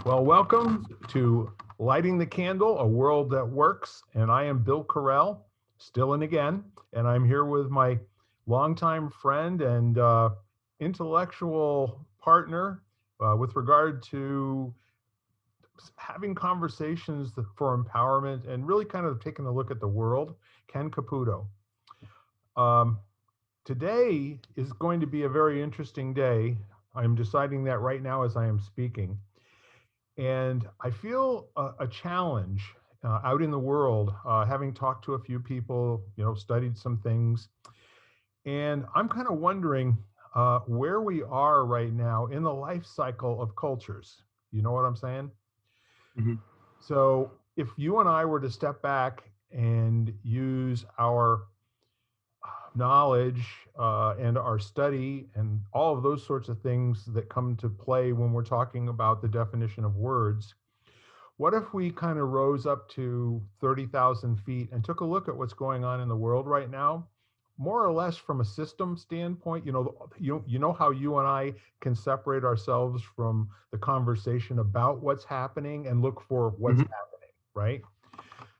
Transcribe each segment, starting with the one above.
Well, welcome to Lighting the Candle, a World That Works. And I am Bill Correll, still and again. And I'm here with my longtime friend and intellectual partner with regard to having conversations for empowerment and really kind of taking a look at the world, Ken Caputo. Today is going to be a very interesting day. I'm deciding that right now as I am speaking. And I feel a challenge out in the world, having talked to a few people, studied some things. And I'm kind of wondering where we are right now in the life cycle of cultures. You know what I'm saying? Mm-hmm. So if you and I were to step back and use our knowledge and our study and all of those sorts of things that come to play when we're talking about the definition of words, what if we kind of rose up to 30,000 feet and took a look at what's going on in the world right now, more or less from a system standpoint? You know how you and I can separate ourselves from the conversation about what's happening and look for what's happening, right?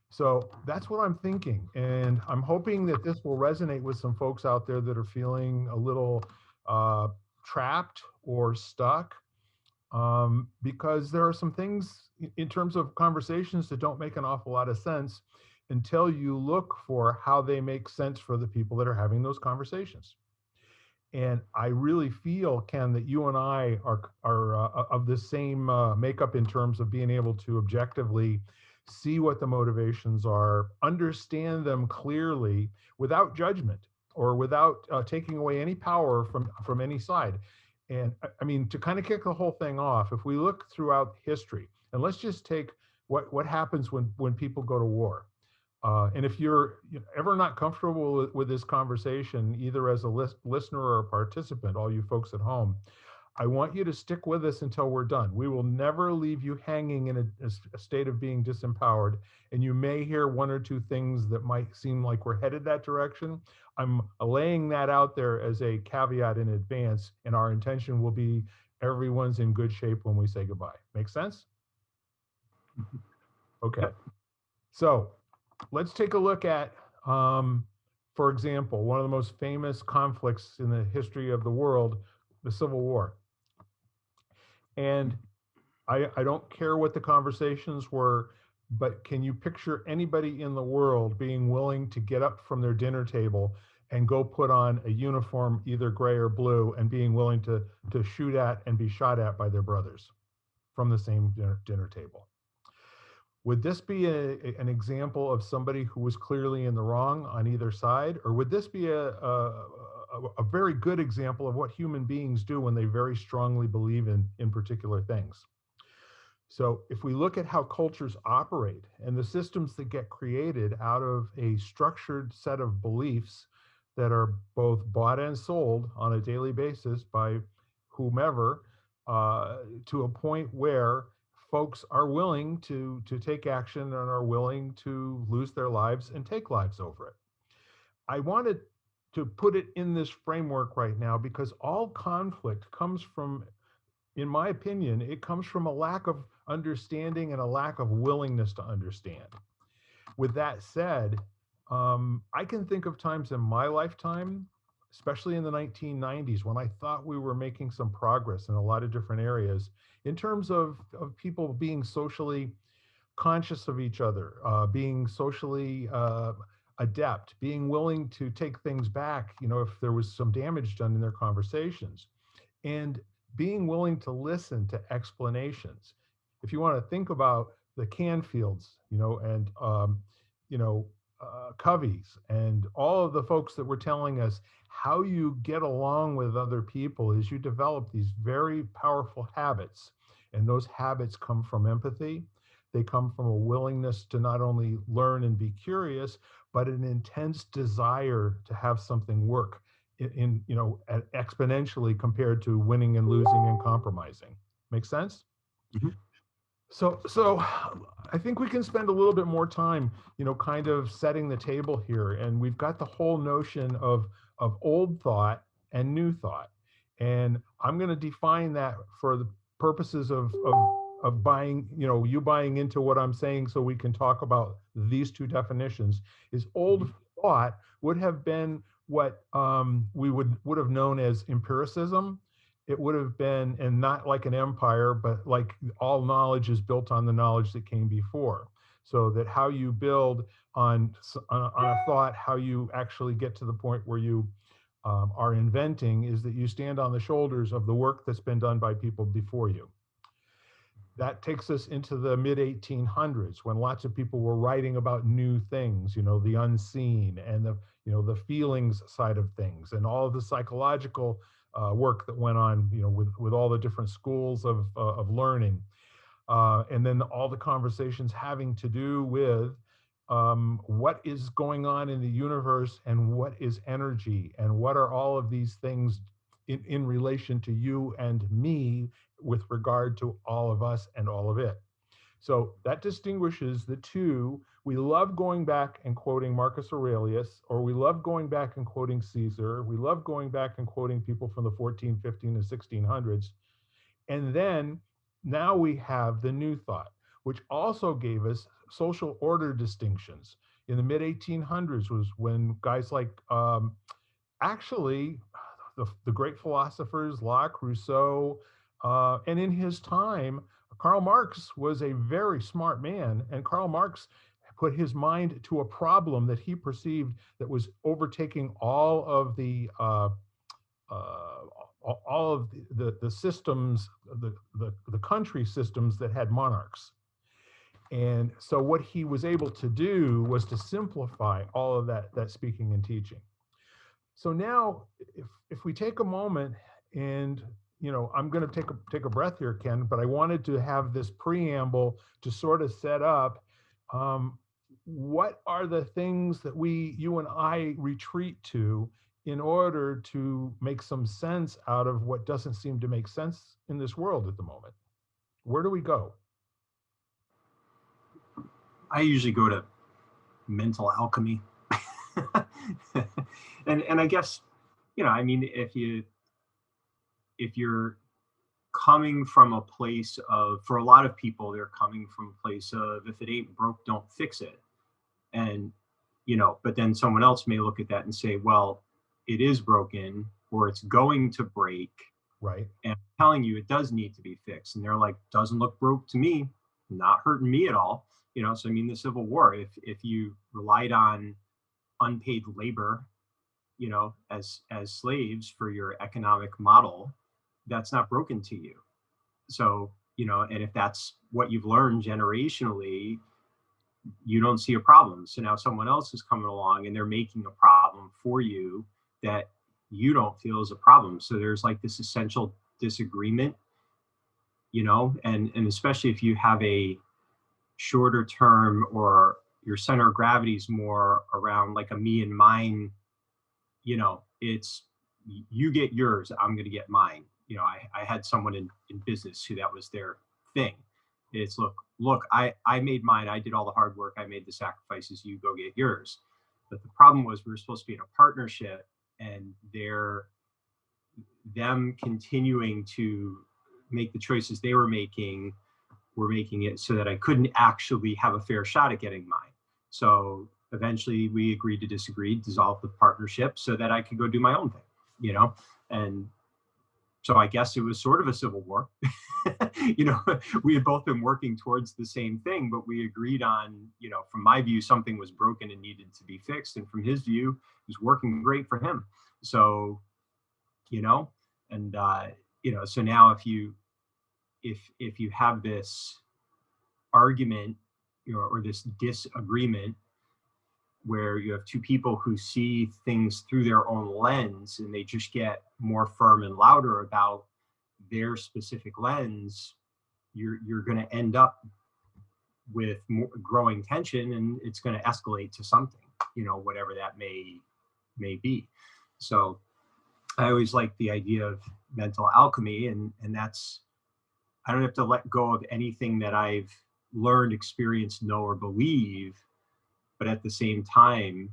So that's what I'm thinking. And I'm hoping that this will resonate with some folks out there that are feeling a little trapped or stuck, because there are some things in terms of conversations that don't make an awful lot of sense until you look for how they make sense for the people that are having those conversations. And I really feel, Ken, that you and I are of the same makeup in terms of being able to objectively see what the motivations are, understand them clearly without judgment or without taking away any power from any side. And I mean, to kind of kick the whole thing off, if we look throughout history, and let's just take what happens when people go to war. And if you're ever not comfortable with this conversation, either as a listener or a participant, all you folks at home, I want you to stick with us until we're done. We will never leave you hanging in a state of being disempowered. And you may hear one or two things that might seem like we're headed that direction. I'm laying that out there as a caveat in advance, and our intention will be everyone's in good shape when we say goodbye. Make sense? Okay. So let's take a look at, for example, one of the most famous conflicts in the history of the world, the Civil War. And I don't care what the conversations were, but can you picture anybody in the world being willing to get up from their dinner table and go put on a uniform, either gray or blue, and being willing to shoot at and be shot at by their brothers from the same dinner table? Would this be an example of somebody who was clearly in the wrong on either side? Or would this be a very good example of what human beings do when they very strongly believe in particular things? So if we look at how cultures operate and the systems that get created out of a structured set of beliefs that are both bought and sold on a daily basis by whomever, to a point where folks are willing to take action and are willing to lose their lives and take lives over it. I wanted to put it in this framework right now because all conflict comes from, in my opinion, it comes from a lack of understanding and a lack of willingness to understand. With that said, I can think of times in my lifetime, especially in the 1990s, when I thought we were making some progress in a lot of different areas in terms of people being socially conscious of each other, being socially adept, being willing to take things back, if there was some damage done in their conversations, and being willing to listen to explanations. If you want to think about the Canfields, and Coveys, and all of the folks that were telling us how you get along with other people is you develop these very powerful habits. And those habits come from empathy. They come from a willingness to not only learn and be curious, but an intense desire to have something work exponentially compared to winning and losing and compromising. Make sense? Mm-hmm. So I think we can spend a little bit more time, kind of setting the table here. And we've got the whole notion of old thought and new thought. And I'm going to define that for the purposes of of buying, you buying into what I'm saying so we can talk about these two definitions, is old thought would have been what we would have known as empiricism. It would have been, and not like an empire, but like all knowledge is built on the knowledge that came before. So that how you build on a thought, how you actually get to the point where you are inventing, is that you stand on the shoulders of the work that's been done by people before you. That takes us into the mid 1800s, when lots of people were writing about new things, the unseen and the feelings side of things, and all of the psychological work that went on, with all the different schools of learning. And then all the conversations having to do with what is going on in the universe, and what is energy, and what are all of these things in relation to you and me, with regard to all of us and all of it. So that distinguishes the two. We love going back and quoting Marcus Aurelius, or we love going back and quoting Caesar. We love going back and quoting people from the 14, 15, and 1600s. And then now we have the New Thought, which also gave us social order distinctions. In the mid 1800s was when guys like actually the great philosophers, Locke, Rousseau, and in his time, Karl Marx was a very smart man, and Karl Marx put his mind to a problem that he perceived that was overtaking all of the systems, the country systems that had monarchs. And so what he was able to do was to simplify all of that speaking and teaching. So now, if we take a moment, and I'm going to take a breath here, Ken, but I wanted to have this preamble to sort of set up what are the things that you and I retreat to in order to make some sense out of what doesn't seem to make sense in this world at the moment. Where do we go? I usually go to mental alchemy. and I guess, I mean, if you're coming from a place of, for a lot of people, they're coming from a place of, if it ain't broke, don't fix it. And, but then someone else may look at that and say, well, it is broken, or it's going to break. Right. And I'm telling you, it does need to be fixed. And they're like, doesn't look broke to me, not hurting me at all. So I mean, the Civil War, if you relied on unpaid labor, as slaves for your economic model, that's not broken to you. So, and if that's what you've learned generationally, you don't see a problem. So now someone else is coming along and they're making a problem for you that you don't feel is a problem. So there's like this essential disagreement, and especially if you have a shorter term, or your center of gravity is more around like a me and mine, it's you get yours, I'm going to get mine. I had someone in business who that was their thing. It's look, I made mine. I did all the hard work. I made the sacrifices. You go get yours. But the problem was we were supposed to be in a partnership, and them continuing to make the choices they were making it so that I couldn't actually have a fair shot at getting mine. So eventually we agreed to disagree, dissolve the partnership so that I could go do my own thing, And so I guess it was sort of a civil war. We had both been working towards the same thing, but we agreed on, from my view, something was broken and needed to be fixed. And from his view, it was working great for him. So, and, so now if you have this argument, or this disagreement, where you have two people who see things through their own lens, and they just get more firm and louder about their specific lens, you're going to end up with more growing tension, and it's going to escalate to something, whatever that may be. So I always like the idea of mental alchemy, and that's, I don't have to let go of anything that I've learned, experienced, know, or believe. But at the same time,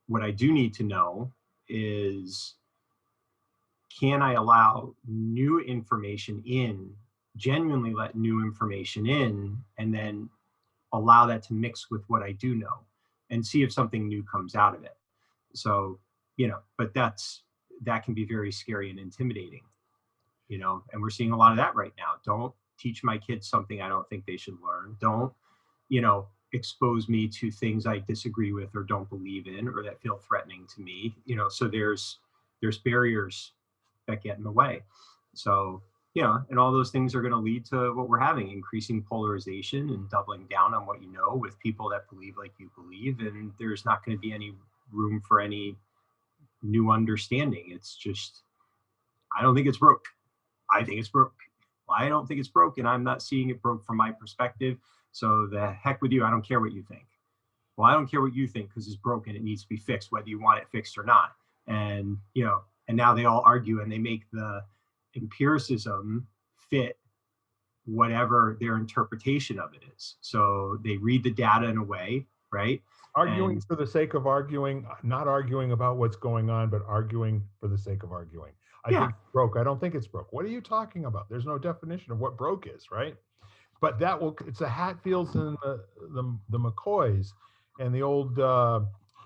what I do need to know is, can I allow new information in, genuinely let new information in, and then allow that to mix with what I do know and see if something new comes out of it. So, but that can be very scary and intimidating, and we're seeing a lot of that right now. Don't teach my kids something I don't think they should learn. Don't, expose me to things I disagree with or don't believe in or that feel threatening to me. So there's barriers that get in the way. So, and all those things are going to lead to what we're having, increasing polarization and doubling down on what you know with people that believe like you believe. And there's not going to be any room for any new understanding. It's just, I don't think it's broke. I think it's broke. Well, I don't think it's broken. I'm not seeing it broke from my perspective. So the heck with you. I don't care what you think. Well, I don't care what you think because it's broken. It needs to be fixed, whether you want it fixed or not. And, and now they all argue and they make the empiricism fit whatever their interpretation of it is. So they read the data in a way, right? Arguing for the sake of arguing, not arguing about what's going on, but arguing for the sake of arguing. I think it's broke. I don't think it's broke. What are you talking about? There's no definition of what broke is, right? But it's the Hatfields and the McCoys and the old,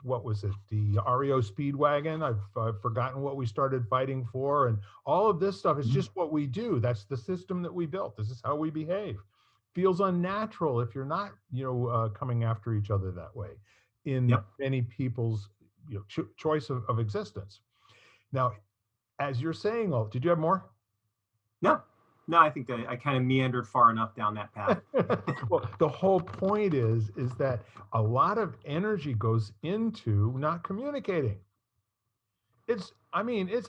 what was it? The REO Speedwagon. I've forgotten what we started fighting for. And all of this stuff is just what we do. That's the system that we built. This is how we behave. Feels unnatural if you're not, coming after each other that way in many people's choice of existence. Now, as you're saying, did you have more? No, I think that I kind of meandered far enough down that path. Well, the whole point is that a lot of energy goes into not communicating. It's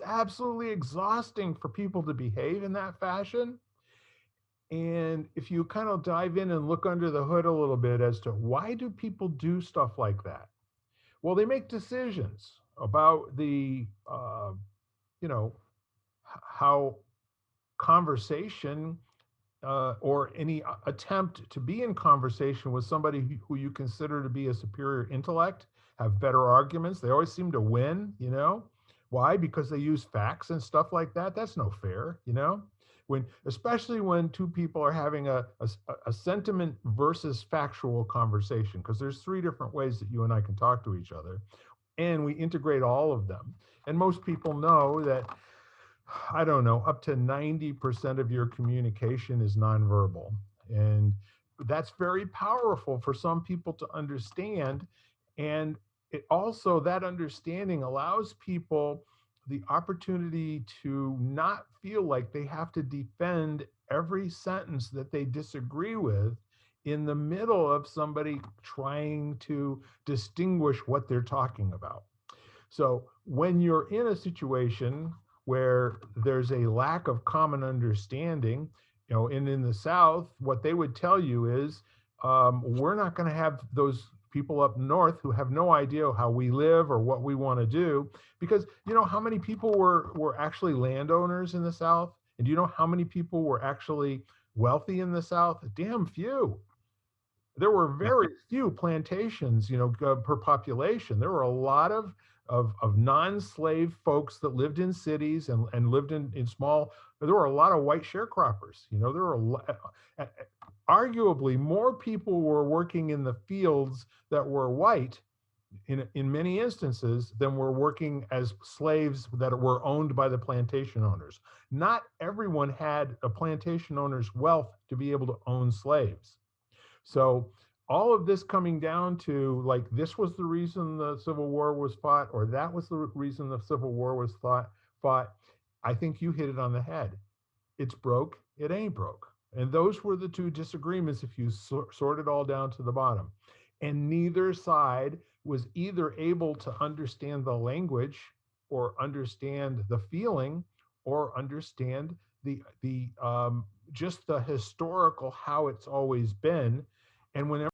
absolutely exhausting for people to behave in that fashion. And if you kind of dive in and look under the hood a little bit as to why do people do stuff like that? Well, they make decisions about the, how conversation or any attempt to be in conversation with somebody who you consider to be a superior intellect, have better arguments. They always seem to win, Why? Because they use facts and stuff like that. That's no fair, especially when two people are having a sentiment versus factual conversation, because there's three different ways that you and I can talk to each other, and we integrate all of them. And most people know that, I don't know, up to 90% of your communication is nonverbal. And that's very powerful for some people to understand. And it also, that understanding allows people the opportunity to not feel like they have to defend every sentence that they disagree with in the middle of somebody trying to distinguish what they're talking about. So when you're in a situation where there's a lack of common understanding, and in the South, what they would tell you is, we're not going to have those people up north who have no idea how we live or what we want to do, because how many people were actually landowners in the South? And do you know how many people were actually wealthy in the South? Damn few. There were very few plantations, per population. There were a lot of non-slave folks that lived in cities and lived in small. There were a lot of white sharecroppers. There were arguably more people were working in the fields that were white in many instances than were working as slaves that were owned by the plantation owners. Not everyone had a plantation owner's wealth to be able to own slaves. So all of this coming down to, like, this was the reason the Civil War was fought, or that was the reason the Civil War was fought. I think you hit it on the head. It's broke, it ain't broke. And those were the two disagreements if you sort it all down to the bottom. And neither side was either able to understand the language or understand the feeling or understand the just the historical how it's always been. And whenever